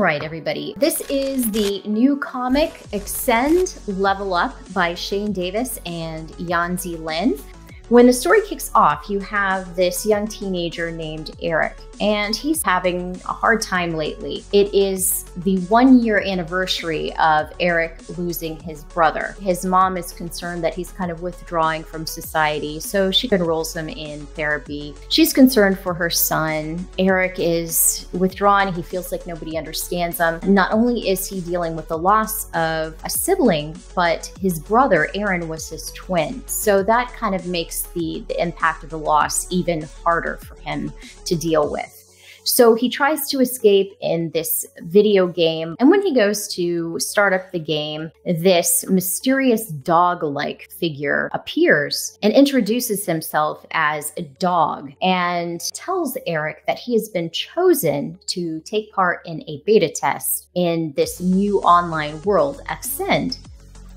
right, everybody. This is the new comic, Extend Level Up by Shane Davis and Yanzi Lin. When the story kicks off, you have this young teenager named Eric, and he's having a hard time lately. It is the 1-year anniversary of Eric losing his brother. His mom is concerned that he's kind of withdrawing from society, so she enrolls him in therapy. She's concerned for her son. Eric is withdrawn. He feels like nobody understands him. Not only is he dealing with the loss of a sibling, but his brother, Aaron, was his twin. So that kind of makes the impact of the loss even harder for him to deal with. So he tries to escape in this video game, and when he goes to start up the game, this mysterious dog-like figure appears and introduces himself as a dog and tells Eric that he has been chosen to take part in a beta test in this new online world, Extend.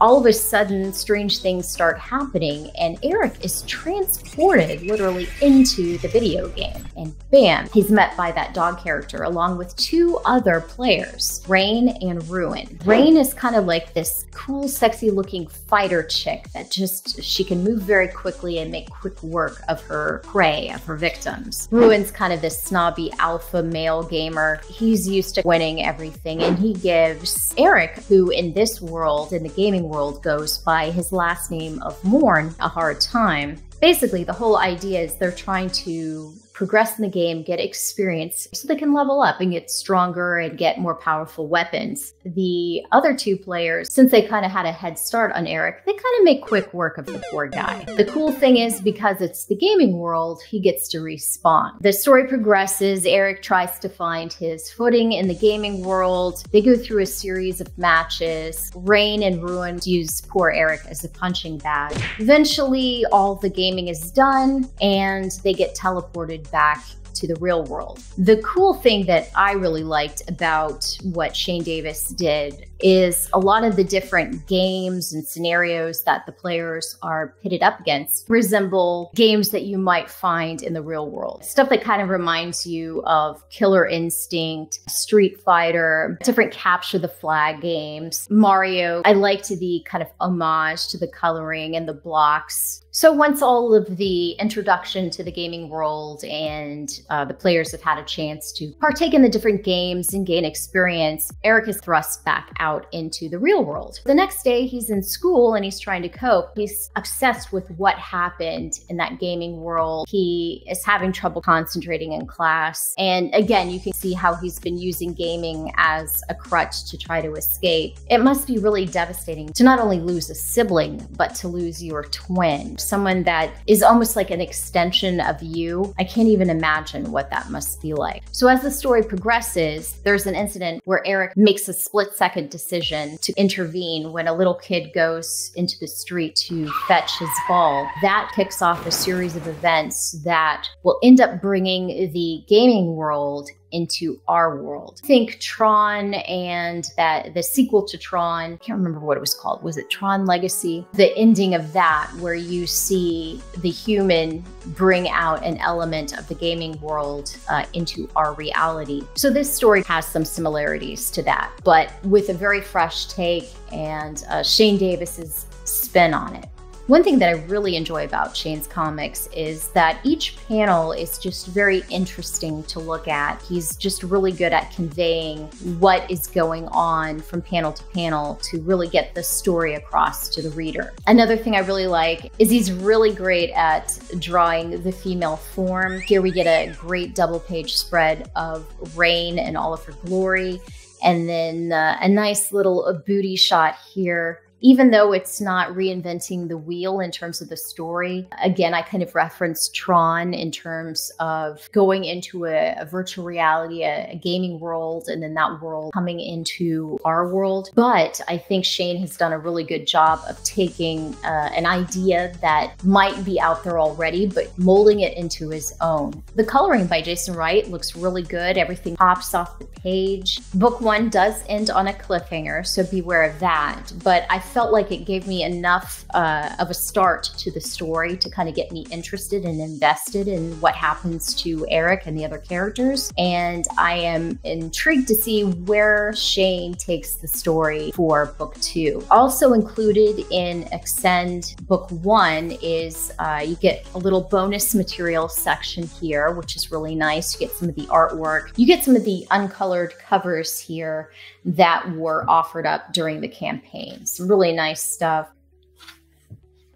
All of a sudden, strange things start happening, and Eric is transported literally into the video game. And bam, he's met by that dog character along with 2 other players, Rain and Ruin. Rain is kind of like this cool, sexy looking fighter chick that she can move very quickly and make quick work of her prey, of her victims. Ruin's kind of this snobby alpha male gamer. He's used to winning everything, and he gives Eric, who in this world, in the gaming world, goes by his last name of Morn, a hard time. Basically, the whole idea is they're trying to progress in the game, get experience, so they can level up and get stronger and get more powerful weapons. The other 2 players, since they kind of had a head start on Eric, they kind of make quick work of the poor guy. The cool thing is, because it's the gaming world, he gets to respawn. The story progresses. Eric tries to find his footing in the gaming world. They go through a series of matches. Rain and Ruin use poor Eric as a punching bag. Eventually, all the gaming is done, and they get teleported back to the real world. The cool thing that I really liked about what Shane Davis did is a lot of the different games and scenarios that the players are pitted up against resemble games that you might find in the real world. Stuff that kind of reminds you of Killer Instinct, Street Fighter, different capture the flag games, Mario. I liked the kind of homage to the coloring and the blocks. So once all of the introduction to the gaming world and the players have had a chance to partake in the different games and gain experience, Eric is thrust back out into the real world. The next day, he's in school and he's trying to cope. He's obsessed with what happened in that gaming world. He is having trouble concentrating in class. And again, you can see how he's been using gaming as a crutch to try to escape. It must be really devastating to not only lose a sibling, but to lose your twin, someone that is almost like an extension of you. I can't even imagine what that must be like. So as the story progresses, there's an incident where Eric makes a split-second decision to intervene when a little kid goes into the street to fetch his ball. That kicks off a series of events that will end up bringing the gaming world into our world. Think Tron and the sequel to Tron. I can't remember what it was called. Was it Tron Legacy? The ending of that, where you see the human bring out an element of the gaming world into our reality. So this story has some similarities to that, but with a very fresh take and Shane Davis's spin on it. One thing that I really enjoy about Shane's comics is that each panel is just very interesting to look at. He's just really good at conveying what is going on from panel to panel to really get the story across to the reader. Another thing I really like is he's really great at drawing the female form. Here we get a great double-page spread of Rain in all of her glory, and then a nice little booty shot here. Even though it's not reinventing the wheel in terms of the story, again, I kind of reference Tron in terms of going into a virtual reality, a gaming world, and then that world coming into our world. But I think Shane has done a really good job of taking an idea that might be out there already, but molding it into his own. The coloring by Jason Wright looks really good. Everything pops off the page. Book 1 does end on a cliffhanger, so beware of that. But I felt like it gave me enough of a start to the story to kind of get me interested and invested in what happens to Eric and the other characters. And I am intrigued to see where Shane takes the story for book 2. Also included in Extend book 1 is you get a little bonus material section here, which is really nice. You get some of the artwork. You get some of the uncolored covers here that were offered up during the campaign. Some really nice stuff.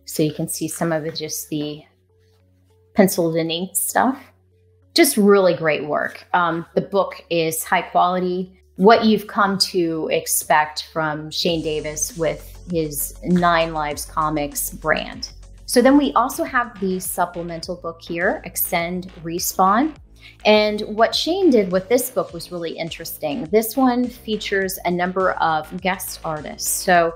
So you can see some of it, just the penciled and inked stuff. Just really great work. The book is high quality. What you've come to expect from Shane Davis with his 9 Lives Comics brand. So then we also have the supplemental book here, Extend Respawn. And what Shane did with this book was really interesting. This one features a number of guest artists. So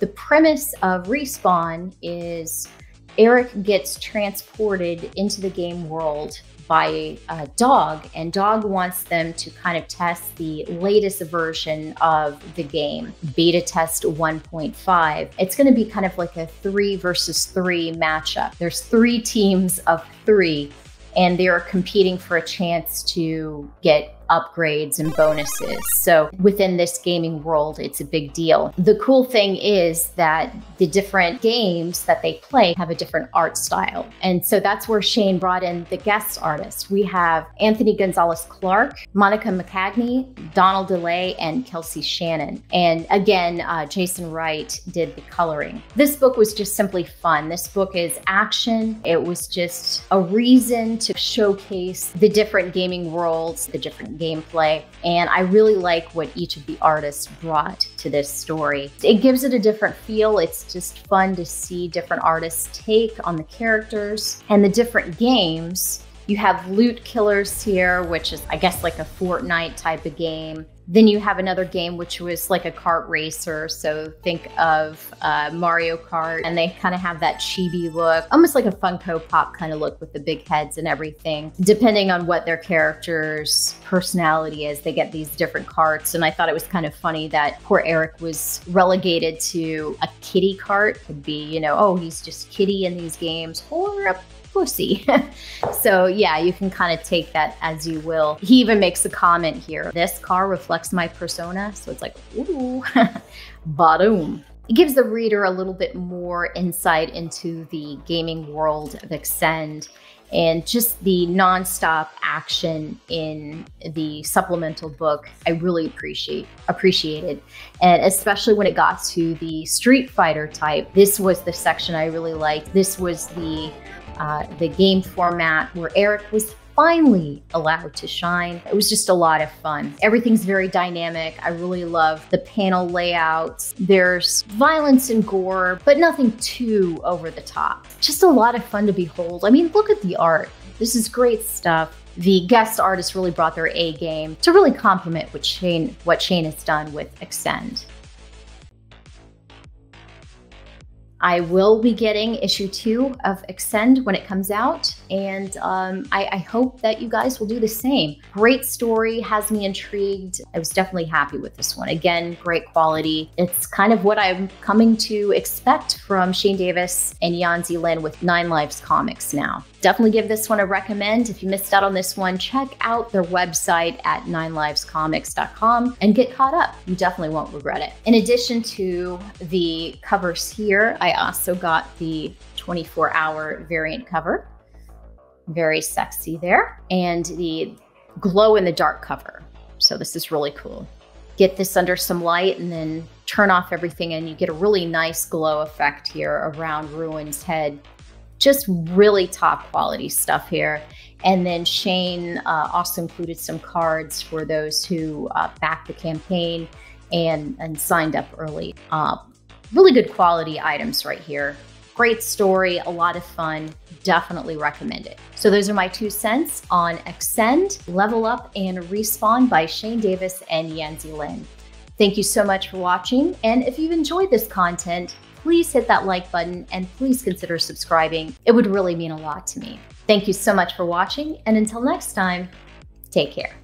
the premise of Respawn is Eric gets transported into the game world by a dog, and dog wants them to kind of test the latest version of the game, beta test 1.5. It's going to be kind of like a 3 versus 3 matchup. There's 3 teams of 3, and they're competing for a chance to get upgrades and bonuses. So within this gaming world, it's a big deal. The cool thing is that the different games that they play have a different art style. And so that's where Shane brought in the guest artists. We have Anthony Gonzalez-Clark, Monica McCagney, Donald DeLay, and Kelsey Shannon. And again, Jason Wright did the coloring. This book was just simply fun. This book is action. It was just a reason to showcase the different gaming worlds, the different gameplay, and I really like what each of the artists brought to this story. It gives it a different feel. It's just fun to see different artists take on the characters and the different games. You have Loot Killers here, which is, I guess, like a Fortnite type of game. Then you have another game which was like a kart racer. So think of Mario Kart, and they kind of have that chibi look, almost like a Funko Pop kind of look with the big heads and everything. Depending on what their character's personality is, they get these different karts. And I thought it was kind of funny that poor Eric was relegated to a kitty kart. Could be, you know, oh, he's just kitty in these games, or a pussy. So yeah, you can kind of take that as you will. He even makes a comment here, this car reflects my persona. So it's like, ooh, ba-doom. It gives the reader a little bit more insight into the gaming world of Extend and just the nonstop action in the supplemental book. I really appreciated. And especially when it got to the Street Fighter type, this was the section I really liked. This was the game format where Eric was finally allowed to shine. It was just a lot of fun. Everything's very dynamic. I really love the panel layouts. There's violence and gore, but nothing too over the top. Just a lot of fun to behold. I mean, look at the art. This is great stuff. The guest artists really brought their A game to really complement what Shane has done with Extend. I will be getting issue 2 of Extend when it comes out, and I hope that you guys will do the same. Great story, has me intrigued. I was definitely happy with this one. Again, great quality. It's kind of what I'm coming to expect from Shane Davis and Yanzi Lin with 9 Lives Comics now. Definitely give this one a recommend. If you missed out on this one, check out their website at 9livescomics.com and get caught up. You definitely won't regret it. In addition to the covers here, I also got the 24-hour variant cover. Very sexy there. And the glow-in-the-dark cover. So this is really cool. Get this under some light and then turn off everything, and you get a really nice glow effect here around Ruin's head. Just really top quality stuff here. And then Shane also included some cards for those who backed the campaign and signed up early. Really good quality items right here. Great story, a lot of fun. Definitely recommend it. So those are my 2 cents on Extend, Level Up, and Respawn by Shane Davis and Yanzi Lin. Thank you so much for watching. And if you've enjoyed this content, please hit that like button and please consider subscribing. It would really mean a lot to me. Thank you so much for watching, and until next time, take care.